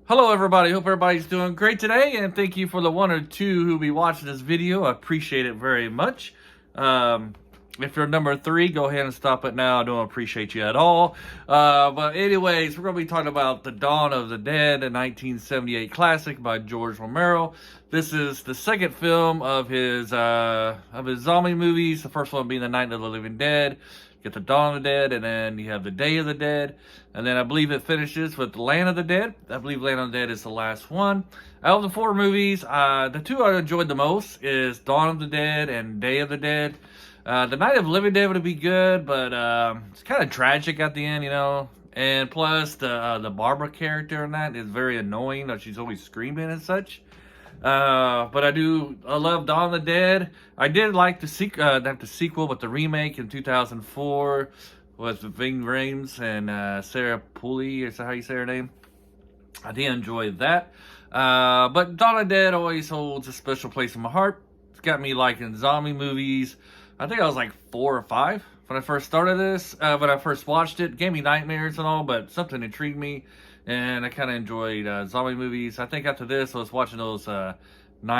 Hello everybody, hope everybody's doing great today, and thank you for the one or two who will be watching this video. I appreciate it very much. If you're number 3, go ahead and stop it now. I don't appreciate you at all. But anyways, we're going to be talking about The Dawn of the Dead, a 1978 classic by George Romero. This is the second film of his zombie movies. The first one being The Night of the Living Dead. Get The Dawn of the Dead, and then you have The Day of the Dead. And then I believe it finishes with Land of the Dead. I believe Land of the Dead is the last one. Out of the 4 movies, the 2 I enjoyed the most is Dawn of the Dead and Day of the Dead. The Night of the Living Dead would be good, but it's kind of tragic at the end, you know. And plus, the Barbara character in that is very annoying, that she's always screaming and such. But I love Dawn of the Dead. I did like the sequel with the remake in 2004 with Ving Rhames and Sarah Polley, is that how you say her name? I did enjoy that. But Dawn of the Dead always holds a special place in my heart. It's got me liking zombie movies. I think I was like 4 or 5 when I first started this. When I first watched it, gave me nightmares and all, but something intrigued me. And I kind of enjoyed zombie movies. I think after this, I was watching those Return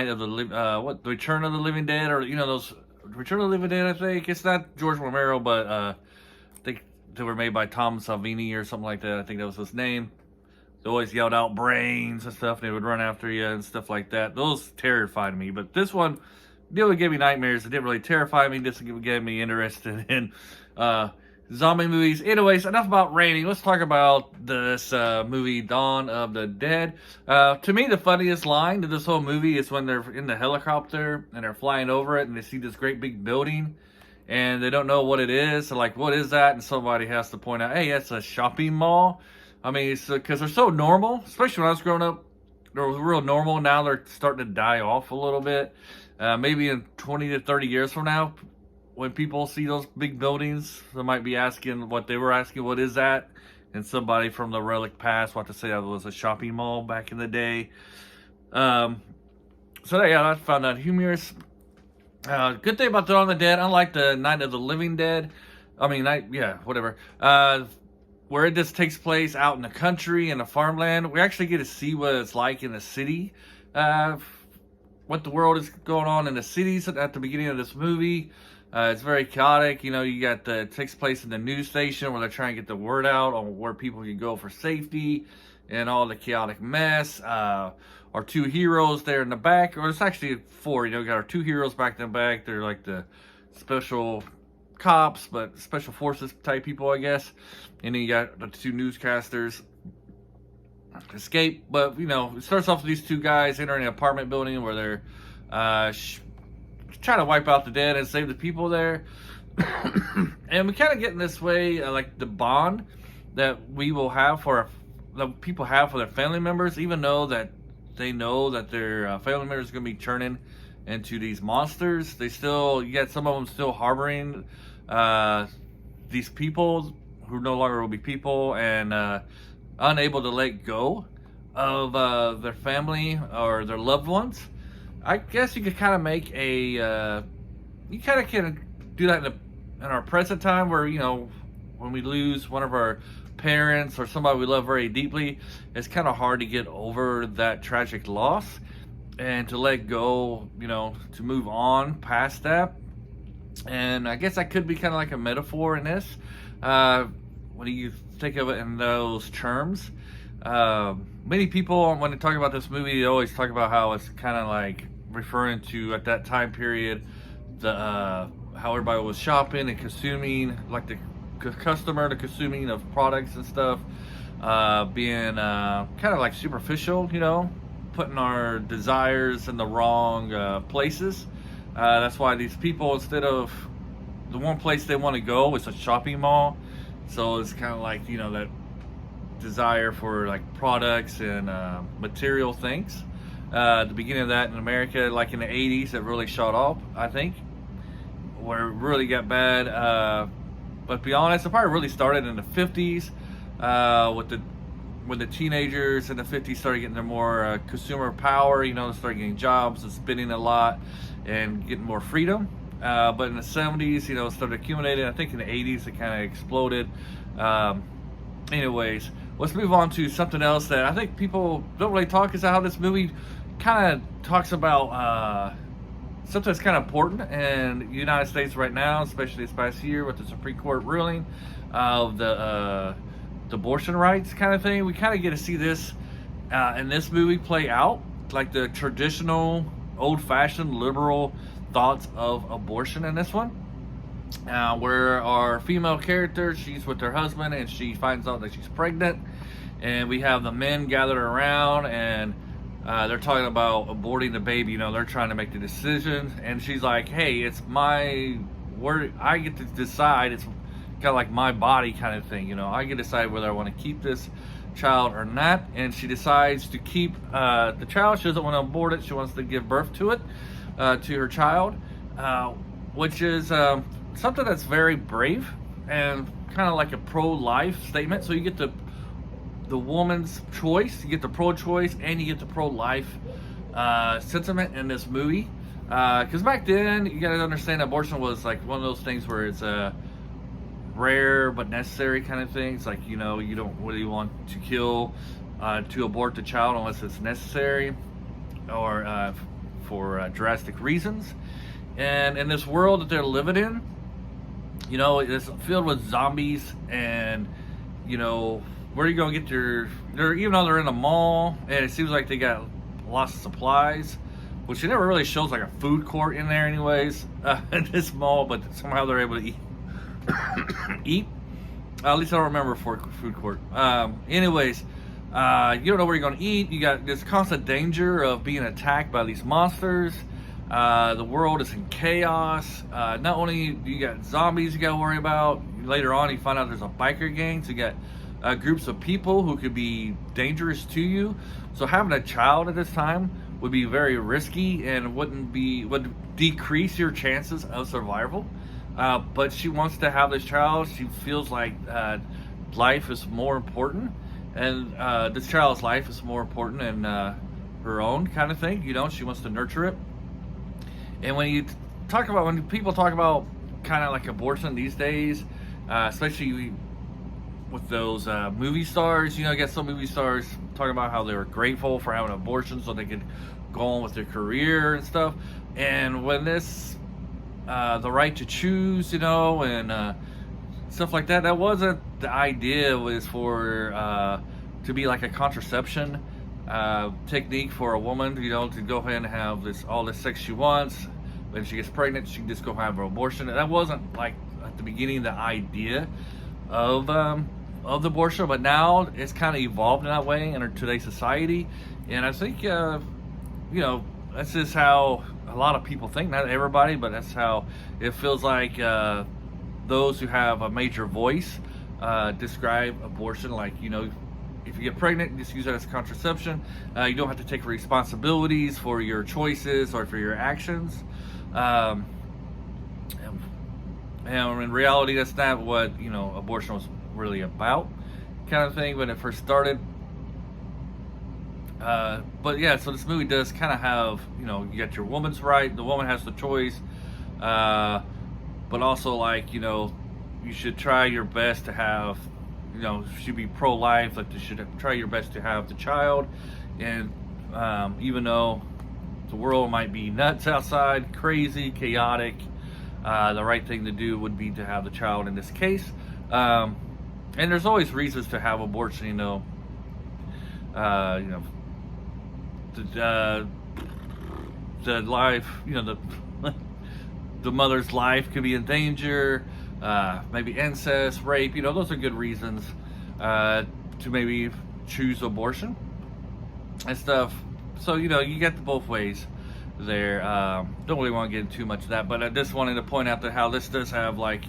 of the Living Dead, or those Return of the Living Dead. I think it's not George Romero, but I think they were made by Tom Savini or something like that. I think that was his name. They always yelled out brains and stuff, and they would run after you and stuff like that. Those terrified me, but this one didn't give me nightmares. It didn't really terrify me. Just get me interested in zombie movies. Anyways, enough about ranting. Let's talk about this movie, Dawn of the Dead. To me, the funniest line to this whole movie is when they're in the helicopter and they're flying over it and they see this great big building and they don't know what it is. They're like, what is that? And somebody has to point out, hey, that's a shopping mall. I mean, it's because they're so normal, especially when I was growing up. They were real normal. Now they're starting to die off a little bit. Maybe in 20 to 30 years from now, when people see those big buildings, they might be asking what they were asking, what is that? And somebody from the relic past will have to say that was a shopping mall back in the day. So yeah, I found that humorous. Good thing about Dawn of the Dead, unlike the Night of the Living Dead, where it just takes place out in the country, in the farmland, we actually get to see what it's like in the city. What the world is going on in the cities at the beginning of this movie. It's very chaotic. You got it takes place in the news station where they're trying to get the word out on where people can go for safety and all the chaotic mess. Our 2 heroes there in the back, or it's actually 4. You got our 2 heroes back in the back. They're like the special cops, but special forces type people, I guess. And then you got the 2 newscasters escape. But it starts off with these 2 guys entering an apartment building where they're trying to wipe out the dead and save the people there. And we kind of get in this way, like the bond that we will have that people have for their family members, even though that they know that their family members are going to be turning into these monsters. You got some of them still harboring these people who no longer will be people, and unable to let go of their family or their loved ones. I guess you could kind of make you kind of can do that in our present time, where when we lose one of our parents or somebody we love very deeply, it's kind of hard to get over that tragic loss and to let go, to move on past that. And I guess that could be kind of like a metaphor in this, when you think of it in those terms. Many people, when they talk about this movie, they always talk about how it's kind of like referring to, at that time period, how everybody was shopping and consuming, like the customer, the consuming of products and stuff, being kind of like superficial, putting our desires in the wrong places. That's why these people, instead of the one place they want to go, it's a shopping mall. So it's kind of like, that desire for like products and material things. The beginning of that in America, like in the 80s, it really shot off, I think, where it really got bad. But to be honest, it probably really started in the 50s, when the teenagers in the 50s started getting their more consumer power. They started getting jobs and spending a lot and getting more freedom. But in the 70s, it started accumulating. I think in the 80s, it kind of exploded. Anyways, let's move on to something else that I think people don't really talk, is how this movie kind of talks about something that's kind of important in the United States right now, especially this past year with the Supreme Court ruling of the abortion rights kind of thing. We kind of get to see this in this movie play out, like the traditional, old-fashioned, liberal thoughts of abortion in this one. Where our female character, she's with her husband and she finds out that she's pregnant, and we have the men gathered around, and they're talking about aborting the baby. You know, they're trying to make the decision, and she's like, hey, it's my word, I get to decide. It's kind of like my body kind of thing, you know, I get to decide whether I want to keep this child or not. And she decides to keep the child. She doesn't want to abort it. She wants to give birth to it, to her child, which is something that's very brave and kind of like a pro-life statement. So you get the woman's choice, you get the pro-choice, and you get the pro-life sentiment in this movie. Because back then, you got to understand, abortion was like one of those things where it's a rare but necessary kind of thing. It's like, you know, you don't really want to kill, to abort the child unless it's necessary or for drastic reasons. And in this world that they're living in, you know, it's filled with zombies, and, you know, where are you going to get even though they're in a mall, and it seems like they got lots of supplies, which it never really shows like a food court in there anyways, in this mall, but somehow they're able to eat. At least I don't remember for food court. Anyways, you don't know where you're going to eat. You got this constant danger of being attacked by these monsters. The world is in chaos. Not only do you got zombies you got to worry about, later on you find out there's a biker gang, so you got groups of people who could be dangerous to you. So having a child at this time would be very risky and would decrease your chances of survival. But she wants to have this child. She feels like life is more important, and this child's life is more important than her own kind of thing. You know, she wants to nurture it. And when people talk about kind of like abortion these days, especially with those movie stars, you know, I guess some movie stars talking about how they were grateful for having an abortion so they could go on with their career and stuff. And when this, the right to choose, you know, and stuff like that, that wasn't the idea. It was for to be like a contraception technique for a woman, you know, to go ahead and have all this sex she wants. When she gets pregnant, she can just go have her abortion. And that wasn't like at the beginning the idea of the abortion, but now it's kind of evolved in that way in today's society. And I think you know, that's just how a lot of people think. Not everybody, but that's how it feels like those who have a major voice describe abortion. Like, you know, if you get pregnant, just use that as contraception. You don't have to take responsibilities for your choices or for your actions. And in reality, that's not what, you know, abortion was really about, kind of thing, when it first started. But yeah, so this movie does kind of have, you know, you got your woman's right. The woman has the choice. But also, like, you know, you should try your best to have, you know, should be pro-life, like you should try your best to have the child. And even though the world might be nuts outside, crazy, chaotic, the right thing to do would be to have the child in this case. And there's always reasons to have abortion, you know, the life, you know, the mother's life could be in danger, maybe incest, rape, you know, those are good reasons to maybe choose abortion and stuff. So, you know, you get the both ways there. Don't really want to get into too much of that, but I just wanted to point out that how this does have, like,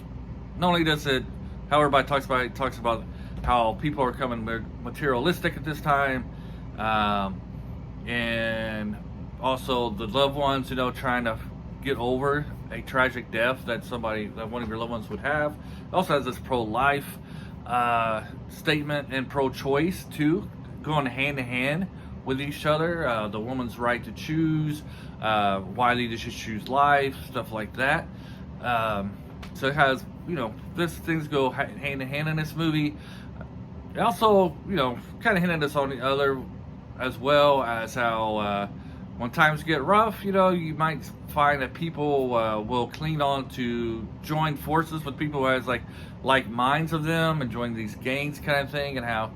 not only does it, how everybody talks about it, talks about how people are becoming materialistic at this time, and also the loved ones, you know, trying to get over a tragic death that one of your loved ones would have. It also has this pro-life statement and pro-choice too, going hand in hand with each other. The woman's right to choose, why they should choose life, stuff like that. So it has, you know, these things go hand in hand in this movie. It also, kind of hinted us on the other, as well as how when times get rough, you might find that people will cling on to join forces with people who has like minds of them and join these gangs kind of thing, and how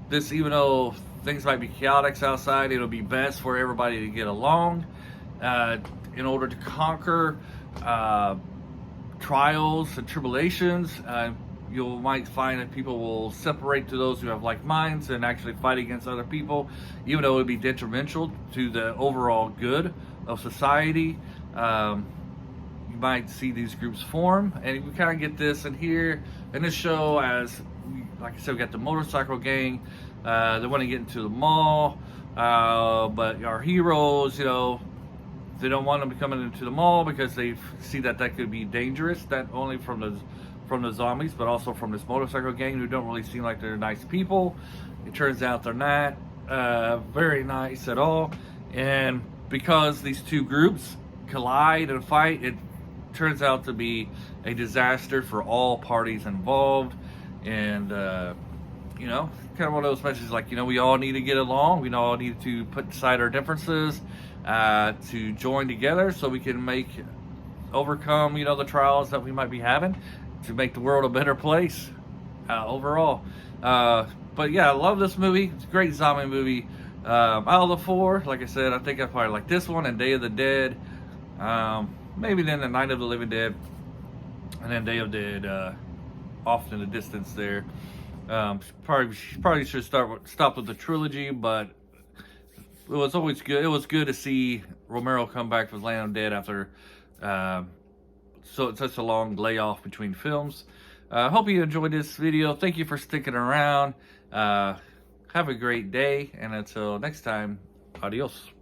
this, even though things might be chaotic outside, it'll be best for everybody to get along uh, in order to conquer trials and tribulations. You might find that people will separate to those who have like minds and actually fight against other people, even though it would be detrimental to the overall good of society. You might see these groups form, and we kind of get this in here in this show. As like I said, we got the motorcycle gang. They want to get into the mall, but our heroes, they don't want them coming into the mall because they see that could be dangerous, not only from the zombies, but also from this motorcycle gang who don't really seem like they're nice people. It turns out they're not very nice at all. And because these two groups collide and fight, it turns out to be a disaster for all parties involved. And, kind of one of those messages like, we all need to get along. We all need to put aside our differences to join together so we can overcome, the trials that we might be having to make the world a better place overall. But yeah, I love this movie. It's a great zombie movie. Out of the four, like I said, I think I probably like this one and Day of the Dead. Maybe then the Night of the Living Dead, and then Day of the Dead off in the distance there. Probably should stop with the trilogy, but it was always good. It was good to see Romero come back with Land of the Dead after such a long layoff between films. Hope you enjoyed this video. Thank you for sticking around. Have a great day, and until next time, adios.